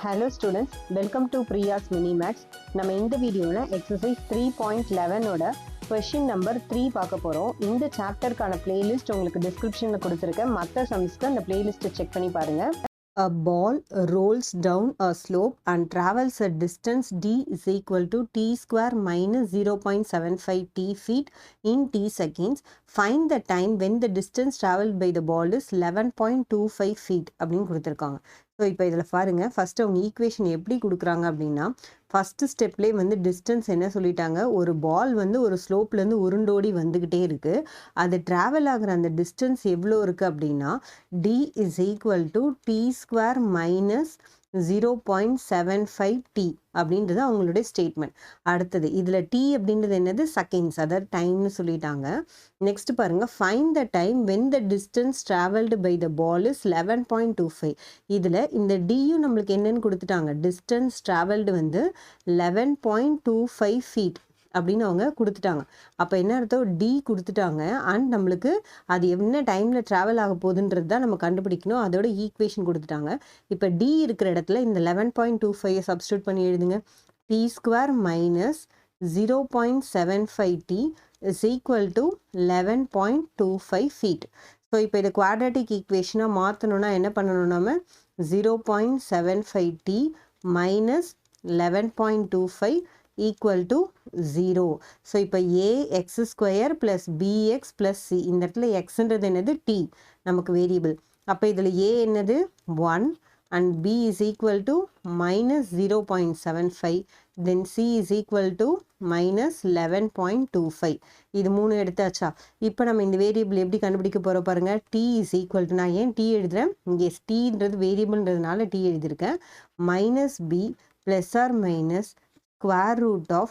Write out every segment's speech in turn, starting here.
Hello students, welcome to Priya's Mini Maths. நம்ம இந்த வீடியோல exercise 3.11 ஓட question number 3 பார்க்க போறோம். இந்த சாப்டர்க்கான playlist உங்களுக்கு descriptionல கொடுத்திருக்கேன். மற்ற சம்ஸ்க்கு அந்த playlist செக் பண்ணி பாருங்க. A ball rolls down a slope and travels a distance d is equal to t square minus 0.75 t feet in t seconds. Find the time when the distance traveled by the ball is 11.25 feet அப்படின்னு கொடுத்துருக்காங்க. So இப்போ இதில் பாருங்க first அவங்க equation எப்படி கொடுக்குறாங்க அப்படின்னா first ஸ்டெப்லேயே வந்து டிஸ்டன்ஸ் என்ன சொல்லிட்டாங்க, ஒரு பால் வந்து ஒரு ஸ்லோப்லேருந்து உருண்டோடி வந்துக்கிட்டே இருக்குது. அது ட்ராவல் ஆகிற அந்த டிஸ்டன்ஸ் எவ்வளோ இருக்குது அப்படின்னா t is equal to t square minus 0.75 t அப்படின்றது அவங்களுடைய ஸ்டேட்மெண்ட். அடுத்தது இதில் t அப்படின்றது என்னது, செகண்ட்ஸ், அதாவது டைம்னு சொல்லிட்டாங்க. நெக்ஸ்ட் பாருங்க, find the time when the distance travelled by the ball is 11.25. இதில் இந்த டியும் நம்மளுக்கு என்னன்னு கொடுத்துட்டாங்க, டிஸ்டன்ஸ் ட்ராவல்டு வந்து 11.25 ஃபீட் அப்படின்னு அவங்க கொடுத்துட்டாங்க. அப்போ என்ன அர்த்தம், டி கொடுத்துட்டாங்க அண்ட் நம்மளுக்கு அது என்ன டைமில் ட்ராவல் ஆக போகுதுன்றது தான் நம்ம கண்டுபிடிக்கணும். அதோட ஈக்குவேஷன் கொடுத்துட்டாங்க. இப்போ டி இருக்கிற இடத்துல இந்த 11.25 சப்ஸ்டியூட் பண்ணி எழுதுங்க. T square minus 0.75 t is equal to 11.25 feet. So இப்போ இதை குவாட்ராட்டிக் ஈக்குவேஷனாக மாற்றணும்னா என்ன பண்ணணும், நம்ம 0.75 t minus 11.25 equal to 0. So இப்போ a x square plus bx plus c, இந்த இடத்துல xன்றது என்னது, t நமக்கு வேரியபிள். அப்போ இதில் a என்னது 1 and b is equal to minus 0.75, then c is equal to minus 11.25. இது 3 எடுத்தாச்சா. இப்போ நம்ம இந்த வேரியபிள் எப்படி கண்டுபிடிக்க போகிறோம் பாருங்க. t is equal to, நான் ஏன் t எழுதுறேன், இங்கே tன்றது வேரியபிள்ன்றதுனால t எழுதியிருக்கேன். Minus b plus or minus square root of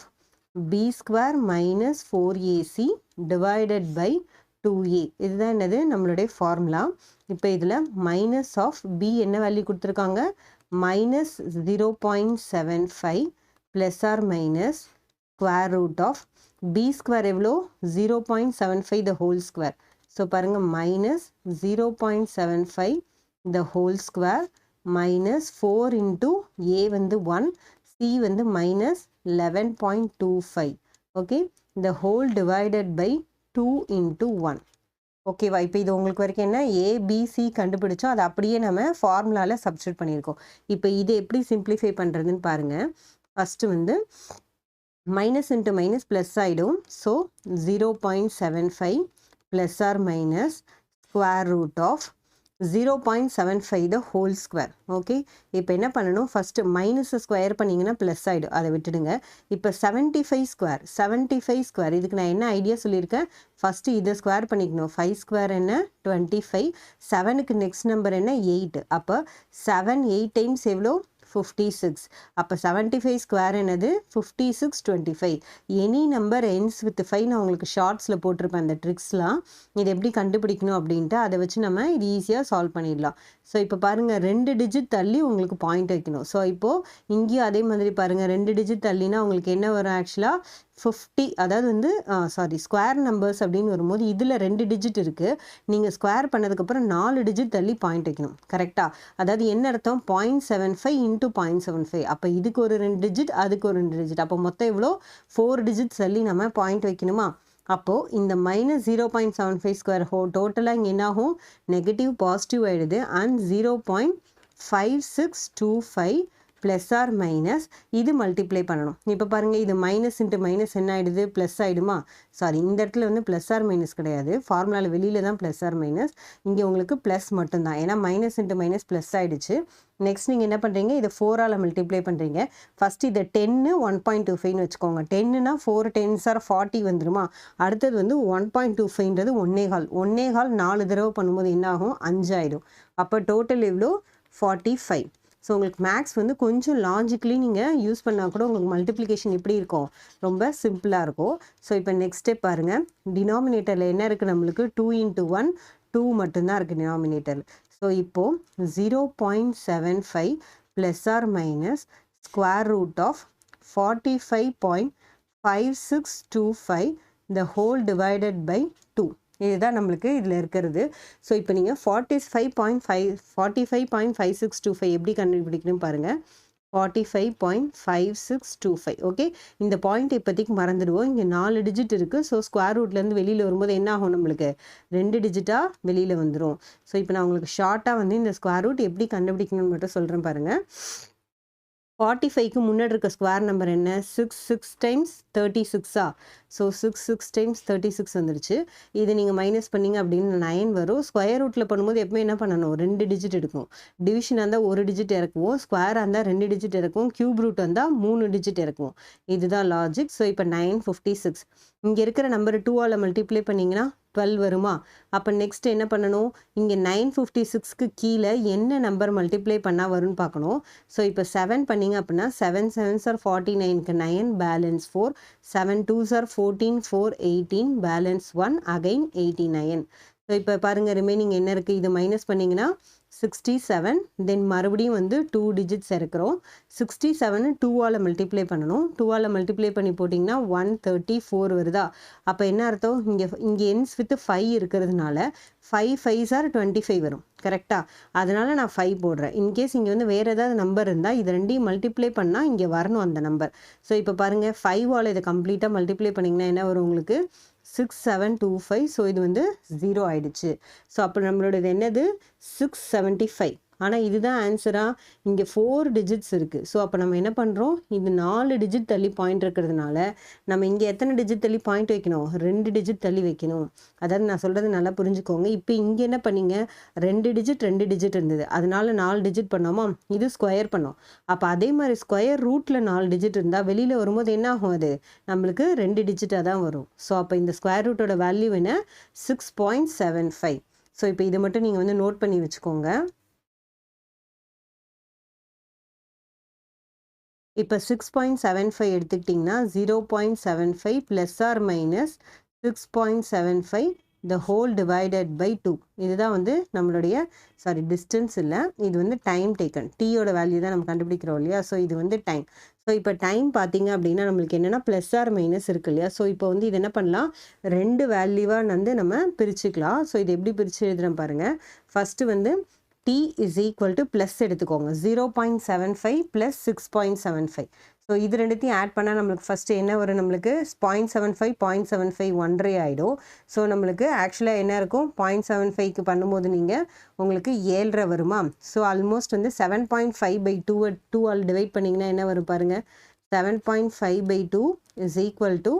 b square minus 4ac divided by 2a. இதுதான் என்னது நம்மளுடைய ஃபார்முலா. இப்போ இதில் மைனஸ் ஆஃப் b என்ன வேல்யூ கொடுத்துருக்காங்க, minus 0.75 plus or minus square root of b square எவ்வளோ 0.75 த ஹோல் ஸ்கொயர். ஸோ பாருங்கள், minus 0.75 the whole square minus 4 into a வந்து 1, c வந்து மைனஸ் 11.25. ஓகே, இந்த ஹோல் டிவைடட் பை 2 இன்ட்டு 1. ஓகேவா. இப்போ இது உங்களுக்கு வரைக்கும் என்ன, ஏபிசி கண்டுபிடிச்சோம், அதை அப்படியே நம்ம ஃபார்முலாவில் சப்ஸ்டியூட் பண்ணியிருக்கோம். இப்போ இது எப்படி சிம்பிளிஃபை பண்ணுறதுன்னு பாருங்கள். ஃபஸ்ட்டு வந்து மைனஸ் இன்ட்டு மைனஸ் ப்ளஸ் ஆகிடும். So 0.75 plus or minus square root of 0.75 the whole square. Okay, இப்போ என்ன பண்ணணும், ஃபஸ்ட்டு மைனஸ் ஸ்கொயர் பண்ணிங்கன்னா ப்ளஸ் ஆகிடும், அதை விட்டுடுங்க. இப்போ 75 ஸ்கொயர் இதுக்கு நான் என்ன ஐடியா சொல்லியிருக்கேன், ஃபஸ்ட்டு இதை ஸ்கொயர் பண்ணிக்கணும். 5 ஸ்கொயர் என்ன 25, 7க்கு நெக்ஸ்ட் நம்பர் என்ன 8. அப்போ 7 8 டைம்ஸ் எவ்வளோ 56. அப்போ 75 ஸ்கொயர் என்னது 56 25. எனி நம்பர் எண்ட்ஸ் வித் 5 நான் உங்களுக்கு ஷார்ட்ஸில் போட்டிருப்பேன் அந்த ட்ரிக்ஸ்லாம். இது எப்படி கண்டுபிடிக்கணும் அப்படின்ட்டு அதை வச்சு நம்ம இது ஈஸியாக சால்வ் பண்ணிடலாம். ஸோ இப்போ பாருங்கள், 2 டிஜிட் தள்ளி உங்களுக்கு பாயிண்ட் வைக்கணும். ஸோ இப்போது இங்கேயும் அதே மாதிரி பாருங்கள், 2 டிஜிட் தள்ளினா உங்களுக்கு என்ன வரும், ஆக்சுவலாக 50, அதாவது வந்து ஸ்கொயர் நம்பர்ஸ் அப்படின்னு வரும்போது இதில் 2 டிஜிட் இருக்குது. நீங்கள் ஸ்கொயர் பண்ணதுக்கப்புறம் 4 டிஜிட் தள்ளி பாயிண்ட் வைக்கணும். கரெக்டாக, அதாவது என்ன அர்த்தம், 0.75 இன்ட்டு 0.75. அப்போ இதுக்கு ஒரு 2 டிஜிட், அதுக்கு ஒரு 2 டிஜிட், அப்போ மொத்தம் எவ்வளோ 4 டிஜிட் தள்ளி நம்ம பாயிண்ட் வைக்கணுமா. அப்போது இந்த மைனஸ் 0.75 ஸ்கொயர் டோட்டலாக இங்கே என்னாகும், நெகட்டிவ் பாசிட்டிவ் ஆகிடுது. அண்ட் 0.5625 ப்ளஸ் ஆர் மைனஸ் இது மல்டிப்ளை பண்ணணும். இப்போ பாருங்கள், இது மைனஸ் இன்ட்டு மைனஸ் என்ன ஆகிடுது, ப்ளஸ் ஆகிடுமா. சாரி, இந்த இடத்துல வந்து ப்ளஸ் ஆர் மைனஸ் கிடையாது, ஃபார்முலாவில் வெளியில் தான் ப்ளஸ் ஆர் மைனஸ், இங்கே உங்களுக்கு ப்ளஸ் மட்டும்தான், ஏன்னா மைனஸ் இன்ட்டு மைனஸ் ப்ளஸ் ஆகிடுச்சு. நெக்ஸ்ட் நீங்கள் என்ன பண்ணுறீங்க, இதை 4ஆல் மல்டிப்ளை பண்ணுறீங்க. ஃபஸ்ட்டு இதை 10 1.25ன்னு வச்சுக்கோங்க. 10னா 4 10s are 40 வந்துடுமா. அடுத்தது வந்து 1.25ன்றது 1.25 4 தடவை பண்ணும்போது என்ன ஆகும், 5 ஆகிடும். அப்போ டோட்டல் எவ்வளோ 45. ஸோ உங்களுக்கு மேக்ஸ் வந்து கொஞ்சம் லாஜிக்கலி நீங்கள் யூஸ் பண்ணால் கூட உங்களுக்கு மல்டிப்ளிகேஷன் எப்படி இருக்கும், ரொம்ப சிம்பிளாக இருக்கும். ஸோ இப்போ நெக்ஸ்ட் ஸ்டெப் பாருங்கள், டினாமினேட்டரில் என்ன இருக்குது நம்மளுக்கு 2 இன்ட்டு 1 2 மட்டும்தான் இருக்குது டினாமினேட்டர். ஸோ இப்போது 0.75 plus or minus square root of 45.5625 the whole divided by 2. இதுதான் நம்மளுக்கு இதில் இருக்கிறது. ஸோ இப்போ நீங்கள் 45.5625 எப்படி கண்டுபிடிக்கணும் பாருங்கள். 45.5625. ஓகே, இந்த பாயிண்ட் இப்போதைக்கு மறந்துடுவோம். இங்கே 4 டிஜிட் இருக்குது. ஸோ ஸ்கொயர் ரூட்லேருந்து வெளியில் வரும்போது என்ன ஆகும், நம்மளுக்கு 2 டிஜிட்டாக வெளியில் வந்துடும். ஸோ இப்போ நான் உங்களுக்கு ஷார்ட்டாக வந்து இந்த ஸ்கொயர் ரூட் எப்படி கண்டுபிடிக்கணும்னு மட்டும் சொல்கிறேன் பாருங்கள். 45க்கு முன்னாடி இருக்க ஸ்கொயர் நம்பர் என்ன, 6 டைம்ஸ் 36. ஸோ 6 டைம்ஸ் 36 வந்துருச்சு. இது நீங்கள் மைனஸ் பண்ணிங்க அப்படின்னு 9 வரும். ஸ்கொயர் ரூட்டில் பண்ணும்போது எப்பவுமே என்ன பண்ணணும், 2 டிஜிட் எடுக்கும். டிவிஷனாக இருந்தால் 1 டிஜிட் இறக்குவோம், ஸ்கொயராக இருந்தால் 2 டிஜிட் இறக்கும், கியூப் ரூட் வந்தால் 3 டிஜிட் இறக்குவோம். இதுதான் லாஜிக். ஸோ இப்போ 956 இங்கே இருக்கிற நம்பர் 2ஆல் மல்டிப்ளை பண்ணிங்கன்னா 12 வருமா. அப்போ நெக்ஸ்ட் என்ன பண்ணணும், இங்கே 956க்கு கீழே என்ன நம்பர் மல்டிப்ளை பண்ணால் வரும்னு பார்க்கணும். ஸோ இப்போ 7 பண்ணிங்க அப்படின்னா 7 7s are 49க்கு 9 balance 4, 7 2s are 14, 4 18 balance 1 again 89. So இப்போ பாருங்கள் ரிமைனிங் என்ன இருக்குது, இது மைனஸ் பண்ணிங்கன்னா 67. தென் மறுபடியும் வந்து 2 டிஜிட்ஸ் இருக்கிறோம். 67 2ஆல் மல்டிப்ளை பண்ணணும். 2ஆல் மல்டிப்ளை பண்ணி போட்டிங்கன்னா 134 வருதா. அப்போ என்ன அர்த்தம், இங்கே எண்ட்ஸ் வித் 5 இருக்கிறதுனால 5 5s are 25 வரும். கரெக்டாக, அதனால் நான் 5 போடுறேன். இன்கேஸ் இங்கே வந்து வேறு ஏதாவது நம்பர் இருந்தால் இது ரெண்டையும் மல்டிப்ளை பண்ணால் இங்கே வரணும் அந்த நம்பர். ஸோ இப்போ பாருங்கள் 5ஆல் இதை கம்ப்ளீட்டாக மல்டிப்ளை பண்ணிங்கன்னா என்ன வரும் உங்களுக்கு, 6725. ஸோ இது வந்து 0 ஆயிடுச்சு. ஸோ அப்போ நம்மளோட இது என்னது, 675. ஆனால் இதுதான் ஆன்சராக, இங்கே 4 டிஜிட்ஸ் இருக்குது. ஸோ அப்போ நம்ம என்ன பண்ணுறோம், இது 4 டிஜிட் தள்ளி பாயிண்ட் இருக்கிறதுனால நம்ம இங்கே எத்தனை டிஜிட் தள்ளி பாயிண்ட் வைக்கணும், 2 டிஜிட் தள்ளி வைக்கணும். அதாவது நான் சொல்கிறது நல்லா புரிஞ்சுக்கோங்க. இப்போ இங்கே என்ன பண்ணீங்க, 2 டிஜிட் இருந்தது, அதனால 4 டிஜிட் பண்ணோமா, இது ஸ்கொயர் பண்ணோம். அப்போ அதே மாதிரி ஸ்கொயர் ரூட்டில் 4 டிஜிட் இருந்தால் வெளியில் வரும்போது என்ன ஆகும், அது நம்மளுக்கு 2 டிஜிட்டாக தான் வரும். ஸோ அப்போ இந்த ஸ்கொயர் ரூட்டோட வேல்யூ என்ன, 6.75. ஸோ இப்போ இதை மட்டும் நீங்கள் வந்து நோட் பண்ணி வச்சுக்கோங்க. இப்போ 6.75 எடுத்துக்கிட்டிங்கன்னா 0.75 plus or minus 6.75 the whole divided by 2. இதுதான் வந்து நம்மளுடைய டிஸ்டன்ஸ் இல்லை, இது வந்து டைம் டேக்கன். டீயோட வேல்யூ தான் நம்ம கண்டுபிடிக்கிறோம் இல்லையா. ஸோ இது வந்து டைம். ஸோ இப்போ டைம் பார்த்தீங்க அப்படின்னா நம்மளுக்கு என்னென்னா ப்ளஸ் ஆர் மைனஸ் இருக்கு இல்லையா. ஸோ இப்போ வந்து இது என்ன பண்ணலாம், 2 வேல்யூவாக வந்து நம்ம பிரிச்சுக்கலாம். ஸோ இது எப்படி பிரித்து எழுதுகிறேன் பாருங்கள். ஃபஸ்ட்டு வந்து t is equal to plus எடுத்துக்கோங்க, 0.75 ப்ளஸ் 6.75. ஸோ இது ரெண்டுத்தையும் ஆட் பண்ணால் நம்மளுக்கு ஃபஸ்ட்டு என்ன வரும், நம்மளுக்கு 0.75 0.75 1.5 ஆகிடும். ஸோ நம்மளுக்கு ஆக்சுவலாக என்ன இருக்கும், 0.75க்கு பண்ணும்போது நீங்கள் உங்களுக்கு 7.5 வருமா. ஸோ ஆல்மோஸ்ட் வந்து 7.5/2 2ஆல் டிவைட் பண்ணிங்கன்னா என்ன வரும் பாருங்கள், 7.5/2 இஸ் ஈக்குவல் டு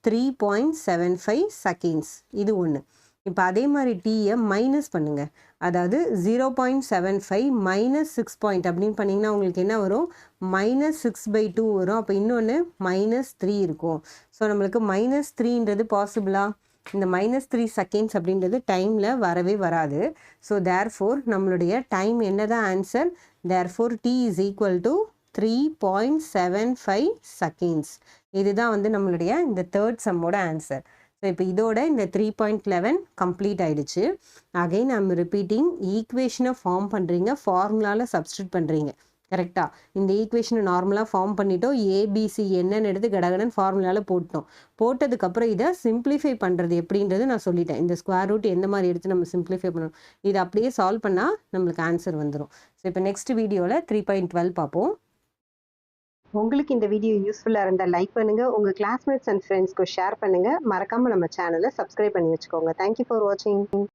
3.75 செகண்ட்ஸ். இது ஒன்று. இப்போ அதே மாதிரி டீயை மைனஸ் பண்ணுங்கள், அதாவது 0.75 மைனஸ் 6 அப்படின்னு பண்ணிங்கன்னா உங்களுக்கு என்ன வரும், -6/2 வரும். அப்போ இன்னொன்று -3 இருக்கும். ஸோ நம்மளுக்கு -3ன்றது பாசிபிளா, இந்த -3 செகண்ட்ஸ் அப்படின்றது டைமில் வரவே வராது. ஸோ தேர்ஃபோர் நம்மளுடைய டைம் என்ன தான் answer, therefore t is equal to 3.75 seconds. இதுதான் வந்து நம்மளுடைய இந்த தேர்ட் சம்மோட ஆன்சர். ஸோ இப்போ இதோட இந்த 3.11 கம்ப்ளீட் ஆகிடுச்சு. அகைன் ஐம் ரிப்பீட்டிங், ஈக்குவேஷனை ஃபார்ம் பண்ணுறீங்க, ஃபார்முலாவில் சப்ஸ்டியூட் பண்ணுறீங்க. கரெக்டாக இந்த ஈக்குவேஷனை நார்மலாக ஃபார்ம் பண்ணிட்டோம், ஏபிசி என்னன்னு எடுத்து கடகடன் ஃபார்முலாவில் போட்டோம். போட்டதுக்கப்புறம் இதை சிம்பிளிஃபை பண்ணுறது எப்படின்றது நான் சொல்லிட்டேன். இந்த ஸ்கொயர் ரூட் எந்த மாதிரி எடுத்து நம்ம சிம்பிளிஃபை பண்ணணும், இதை அப்படியே சால்வ் பண்ணால் நம்மளுக்கு ஆன்சர் வந்துடும். ஸோ இப்போ நெக்ஸ்ட் வீடியோவில் 3.12 பார்ப்போம். உங்களுக்கு இந்த வீடியோ யூஸ்ஃபுல்லாக இருந்தால் லைக் பண்ணுங்கள், உங்கள் கிளாஸ்மேட்ஸ் அண்ட் ஃப்ரெண்ட்ஸ்க்கு ஷேர் பண்ணுங்கள். மறக்காமல் நம்ம சேனலை சப்ஸ்கிரைப் பண்ணி வச்சுக்கோங்க. தேங்க்யூ ஃபார் வாட்சிங்.